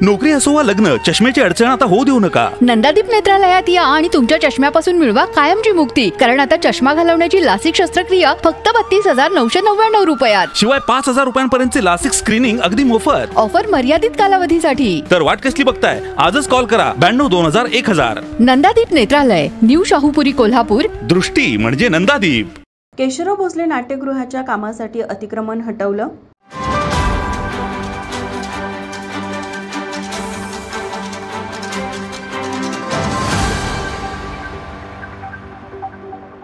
नोकरी असो वा लग्न, चष्म्याची अडचण आता होऊ देऊ नका. नंदादीप नेत्रालयात या आणि तुमच्या चष्म्यापासून मिळवा कायमची मुक्ती. कारण आता चष्मा घालवण्याची लासिक शस्त्रक्रिया फक्त 32,999 रुपयात. शिवाय 5,000 रुपयांपर्यंतचे लासिक स्क्रीनिंग अगदी मोफत. ऑफर मर्यादित कालावधीसाठी. तर वाट कसली बघताय? आजच कॉल करा 92-2000-1000. नंदादीप नेत्रालय, न्यू शाहूपुरी, कोल्हापूर. दृष्टी म्हणजे नंदादीप. केशवराव भोसले नाट्यगृहाच्या कामासाठी अतिक्रमण हटवलं.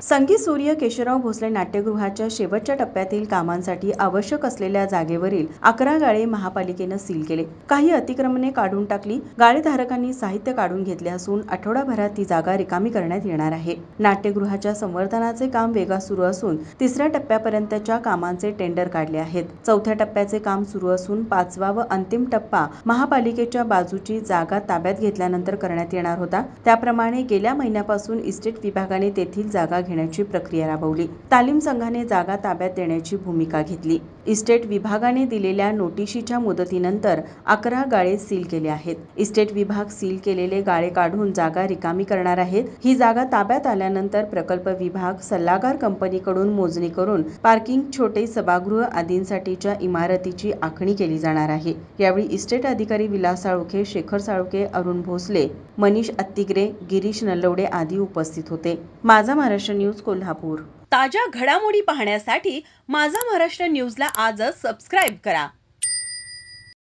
संगीत सूर्य केशवराव भोसले नाट्यगृहाच्या शेवटच्या टप्प्यातील कामांसाठी आवश्यक असलेल्या जागेवरील 11 गाळे महापालिकेनं सील केले. काही अतिक्रमणे काढून टाकली. गाळेधारकांनी साहित्य काढून घेतले असून आठवडाभरात ती जागा रिकामी करण्यात येणार आहे. नाट्यगृहाच्या संवर्धनाचे काम वेगात सुरू असून 3ऱ्या टप्प्यापर्यंतच्या कामांचे टेंडर काढले आहेत. 4थ्या टप्प्याचे काम सुरू असून 5वा व अंतिम टप्पा महापालिकेच्या बाजूची जागा ताब्यात घेतल्यानंतर करण्यात येणार होता. त्याप्रमाणे गेल्या महिन्यापासून इस्टेट विभागाने तेथील जागा घेण्याची प्रक्रिया राबवली. तालीम संघाने जागा ताब्यात देण्याची भूमिका घेतली. इस्टेट विभागाने दिलेल्या नोटिशीच्या मुदतीनंतर 11 गाळे सील केले आहेत. इस्टेट विभाग सील केलेले गाळे काढून जागा रिकामी करणार आहेत. ही जागा ताब्यात आल्यानंतर प्रकल्प विभाग सल्लागार कंपनीकडून मोजणी करून पार्किंग, छोटे सभागृह आदींसाठीच्या इमारतीची आखणी केली जाणार आहे. यावेळी इस्टेट अधिकारी विलास साळुखे, शेखर साळुखे, अरुण भोसले, मनीष अत्तिग्रे, गिरीश नलवडे आदी उपस्थित होते. माझा महाराष्ट्र न्यूज, कोल्हापूर. ताज्या घडामोडी पाहण्यासाठी माझा महाराष्ट्र न्यूजला आजच सबस्क्राईब करा.